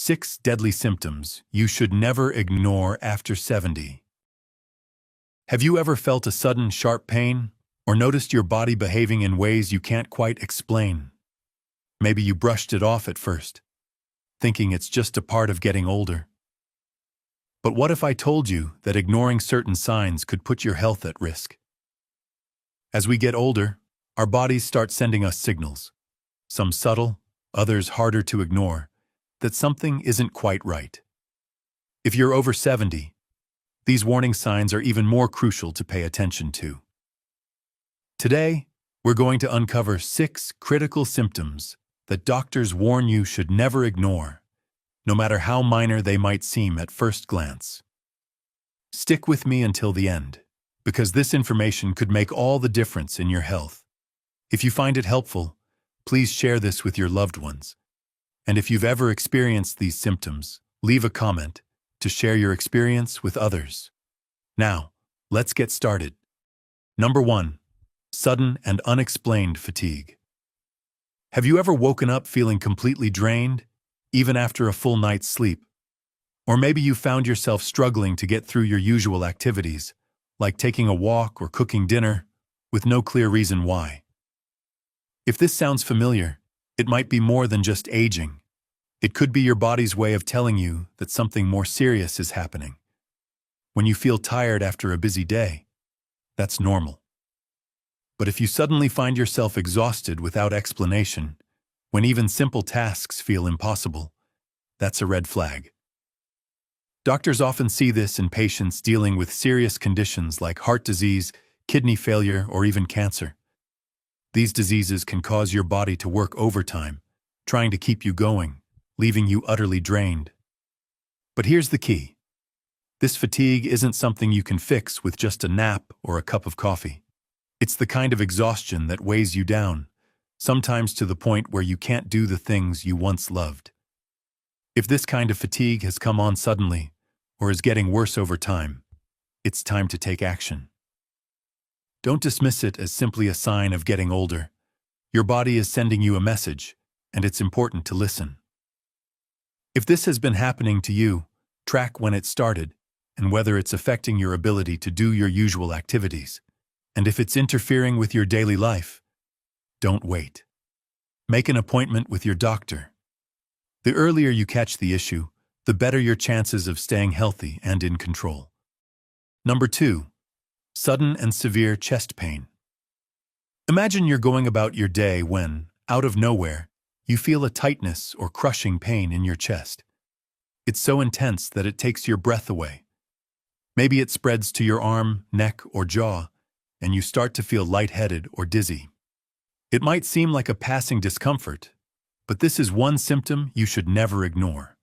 6 deadly symptoms you should never ignore after 70. Have you ever felt a sudden sharp pain or noticed your body behaving in ways you can't quite explain? Maybe you brushed it off at first, thinking it's just a part of getting older. But what if I told you that ignoring certain signs could put your health at risk? As we get older, our bodies start sending us signals, some subtle, others harder to ignore, that something isn't quite right. If you're over 70, these warning signs are even more crucial to pay attention to. Today, we're going to uncover 6 critical symptoms that doctors warn you should never ignore, no matter how minor they might seem at first glance. Stick with me until the end, because this information could make all the difference in your health. If you find it helpful, please share this with your loved ones. And if you've ever experienced these symptoms, leave a comment to share your experience with others. Now, let's get started. Number 1. Sudden and unexplained fatigue. Have you ever woken up feeling completely drained, even after a full night's sleep? Or maybe you found yourself struggling to get through your usual activities, like taking a walk or cooking dinner, with no clear reason why. If this sounds familiar, it might be more than just aging. It could be your body's way of telling you that something more serious is happening. When you feel tired after a busy day, that's normal. But if you suddenly find yourself exhausted without explanation, when even simple tasks feel impossible, that's a red flag. Doctors often see this in patients dealing with serious conditions like heart disease, kidney failure, or even cancer. These diseases can cause your body to work overtime, trying to keep you going, leaving you utterly drained. But here's the key. This fatigue isn't something you can fix with just a nap or a cup of coffee. It's the kind of exhaustion that weighs you down, sometimes to the point where you can't do the things you once loved. If this kind of fatigue has come on suddenly, or is getting worse over time, it's time to take action. Don't dismiss it as simply a sign of getting older. Your body is sending you a message, and it's important to listen. If this has been happening to you, track when it started, and whether it's affecting your ability to do your usual activities. And if it's interfering with your daily life, don't wait. Make an appointment with your doctor. The earlier you catch the issue, the better your chances of staying healthy and in control. Number 2. Sudden and severe chest pain. Imagine you're going about your day when, out of nowhere, you feel a tightness or crushing pain in your chest. It's so intense that it takes your breath away. Maybe it spreads to your arm, neck, or jaw, and you start to feel lightheaded or dizzy. It might seem like a passing discomfort, but this is one symptom you should never ignore.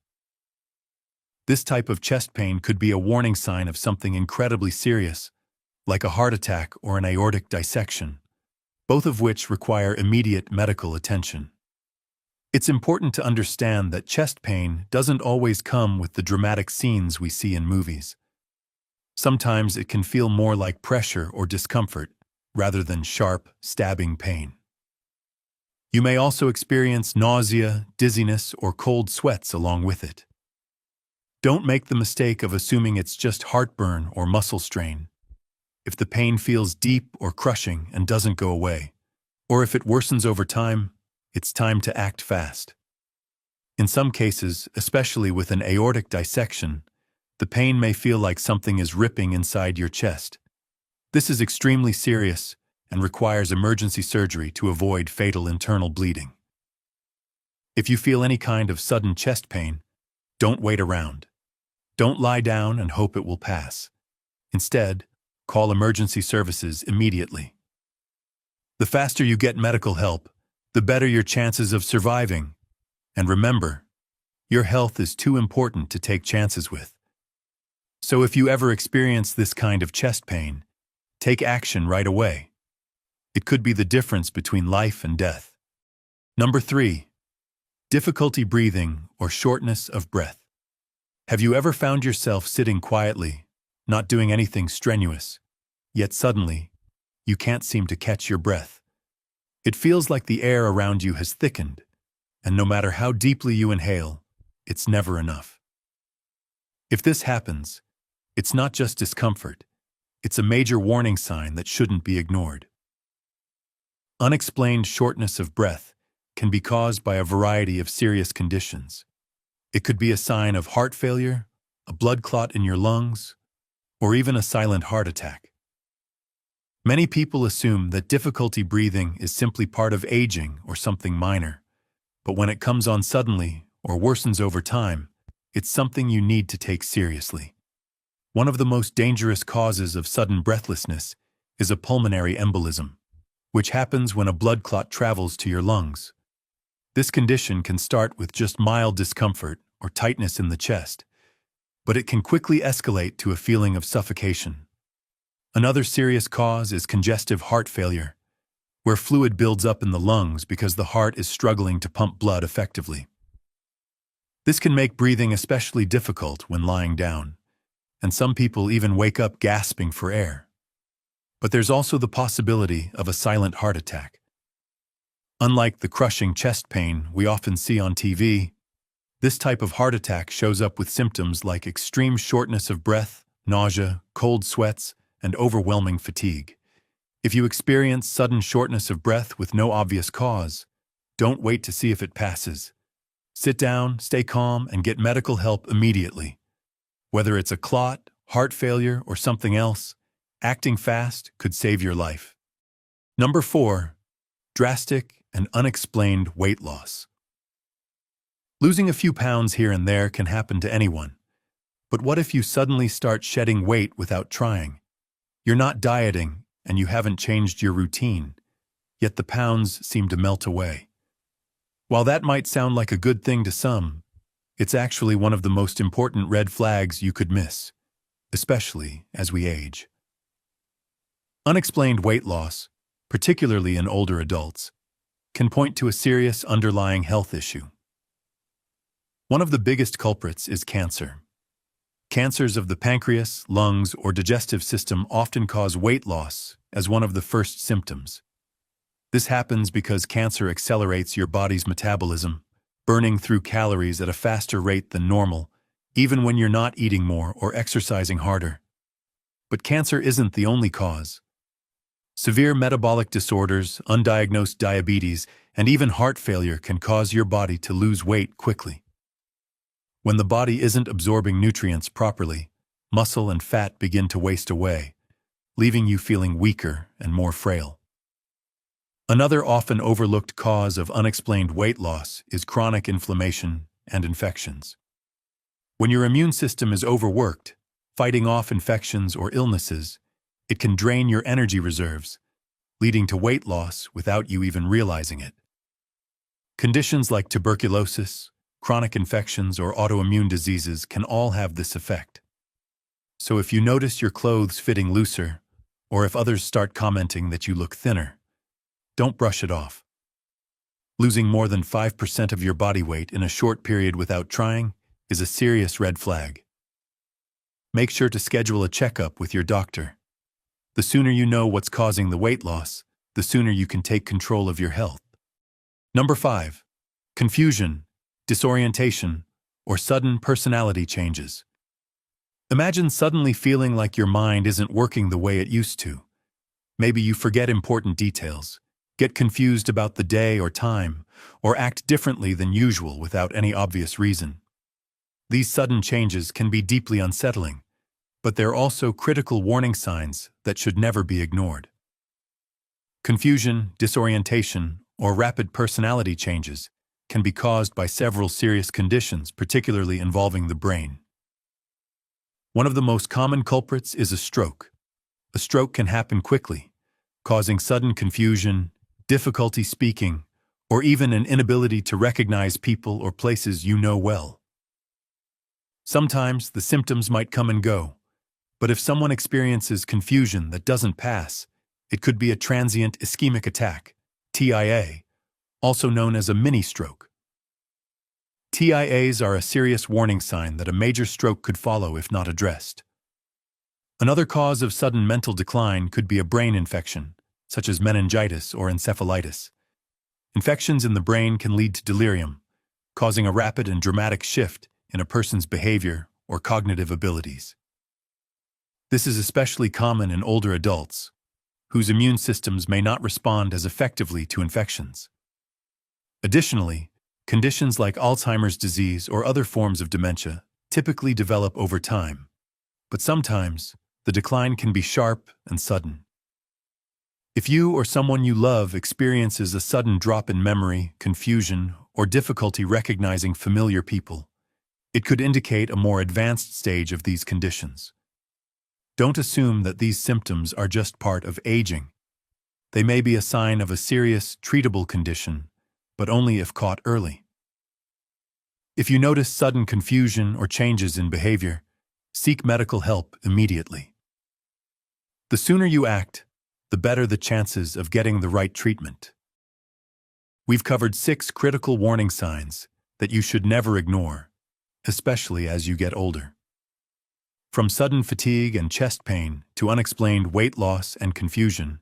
This type of chest pain could be a warning sign of something incredibly serious, like a heart attack or an aortic dissection, both of which require immediate medical attention. It's important to understand that chest pain doesn't always come with the dramatic scenes we see in movies. Sometimes it can feel more like pressure or discomfort, rather than sharp, stabbing pain. You may also experience nausea, dizziness, or cold sweats along with it. Don't make the mistake of assuming it's just heartburn or muscle strain. If the pain feels deep or crushing and doesn't go away, or if it worsens over time, it's time to act fast. In some cases, especially with an aortic dissection, the pain may feel like something is ripping inside your chest. This is extremely serious and requires emergency surgery to avoid fatal internal bleeding. If you feel any kind of sudden chest pain, don't wait around. Don't lie down and hope it will pass. Instead, call emergency services immediately. The faster you get medical help, the better your chances of surviving. And remember, your health is too important to take chances with. So if you ever experience this kind of chest pain, take action right away. It could be the difference between life and death. Number 3. Difficulty breathing or shortness of breath. Have you ever found yourself sitting quietly, not doing anything strenuous, yet suddenly, you can't seem to catch your breath? It feels like the air around you has thickened, and no matter how deeply you inhale, it's never enough. If this happens, it's not just discomfort, it's a major warning sign that shouldn't be ignored. Unexplained shortness of breath can be caused by a variety of serious conditions. It could be a sign of heart failure, a blood clot in your lungs, or even a silent heart attack. Many people assume that difficulty breathing is simply part of aging or something minor, but when it comes on suddenly or worsens over time, it's something you need to take seriously. One of the most dangerous causes of sudden breathlessness is a pulmonary embolism, which happens when a blood clot travels to your lungs. This condition can start with just mild discomfort or tightness in the chest, but it can quickly escalate to a feeling of suffocation. Another serious cause is congestive heart failure, where fluid builds up in the lungs because the heart is struggling to pump blood effectively. This can make breathing especially difficult when lying down, and some people even wake up gasping for air. But there's also the possibility of a silent heart attack. Unlike the crushing chest pain we often see on TV, this type of heart attack shows up with symptoms like extreme shortness of breath, nausea, cold sweats, and overwhelming fatigue. If you experience sudden shortness of breath with no obvious cause, don't wait to see if it passes. Sit down, stay calm, and get medical help immediately. Whether it's a clot, heart failure, or something else, acting fast could save your life. Number 4. Drastic and unexplained weight loss. Losing a few pounds here and there can happen to anyone. But what if you suddenly start shedding weight without trying? You're not dieting, and you haven't changed your routine, yet the pounds seem to melt away. While that might sound like a good thing to some, it's actually one of the most important red flags you could miss, especially as we age. Unexplained weight loss, particularly in older adults, can point to a serious underlying health issue. One of the biggest culprits is cancer. Cancers of the pancreas, lungs, or digestive system often cause weight loss as one of the first symptoms. This happens because cancer accelerates your body's metabolism, burning through calories at a faster rate than normal, even when you're not eating more or exercising harder. But cancer isn't the only cause. Severe metabolic disorders, undiagnosed diabetes, and even heart failure can cause your body to lose weight quickly. When the body isn't absorbing nutrients properly, muscle and fat begin to waste away, leaving you feeling weaker and more frail. Another often overlooked cause of unexplained weight loss is chronic inflammation and infections. When your immune system is overworked, fighting off infections or illnesses, it can drain your energy reserves, leading to weight loss without you even realizing it. Conditions like tuberculosis, chronic infections, or autoimmune diseases can all have this effect. So if you notice your clothes fitting looser, or if others start commenting that you look thinner, don't brush it off. Losing more than 5% of your body weight in a short period without trying is a serious red flag. Make sure to schedule a checkup with your doctor. The sooner you know what's causing the weight loss, the sooner you can take control of your health. Number 5. Confusion, disorientation, or sudden personality changes. Imagine suddenly feeling like your mind isn't working the way it used to. Maybe you forget important details, get confused about the day or time, or act differently than usual without any obvious reason. These sudden changes can be deeply unsettling, but they're also critical warning signs that should never be ignored. Confusion, disorientation, or rapid personality changes can be caused by several serious conditions, particularly involving the brain. One of the most common culprits is a stroke. A stroke can happen quickly, causing sudden confusion, difficulty speaking, or even an inability to recognize people or places you know well. Sometimes the symptoms might come and go, but if someone experiences confusion that doesn't pass, it could be a transient ischemic attack, TIA, also known as a mini-stroke. TIAs are a serious warning sign that a major stroke could follow if not addressed. Another cause of sudden mental decline could be a brain infection, such as meningitis or encephalitis. Infections in the brain can lead to delirium, causing a rapid and dramatic shift in a person's behavior or cognitive abilities. This is especially common in older adults, whose immune systems may not respond as effectively to infections. Additionally, conditions like Alzheimer's disease or other forms of dementia typically develop over time, but sometimes the decline can be sharp and sudden. If you or someone you love experiences a sudden drop in memory, confusion, or difficulty recognizing familiar people, it could indicate a more advanced stage of these conditions. Don't assume that these symptoms are just part of aging. They may be a sign of a serious, treatable condition, but only if caught early. If you notice sudden confusion or changes in behavior, seek medical help immediately. The sooner you act, the better the chances of getting the right treatment. We've covered 6 critical warning signs that you should never ignore, especially as you get older. From sudden fatigue and chest pain to unexplained weight loss and confusion,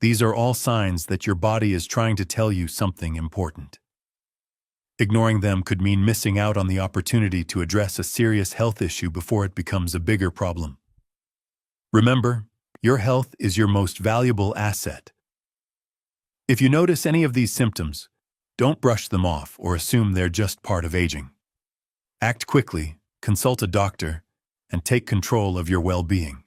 these are all signs that your body is trying to tell you something important. Ignoring them could mean missing out on the opportunity to address a serious health issue before it becomes a bigger problem. Remember, your health is your most valuable asset. If you notice any of these symptoms, don't brush them off or assume they're just part of aging. Act quickly, consult a doctor, and take control of your well-being.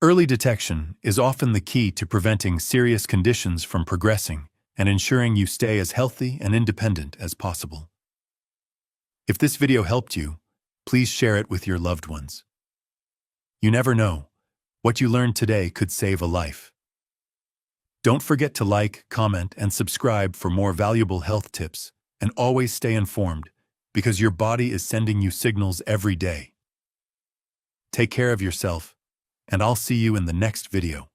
Early detection is often the key to preventing serious conditions from progressing and ensuring you stay as healthy and independent as possible. If this video helped you, please share it with your loved ones. You never know, what you learned today could save a life. Don't forget to like, comment, and subscribe for more valuable health tips, and always stay informed, because your body is sending you signals every day. Take care of yourself, and I'll see you in the next video.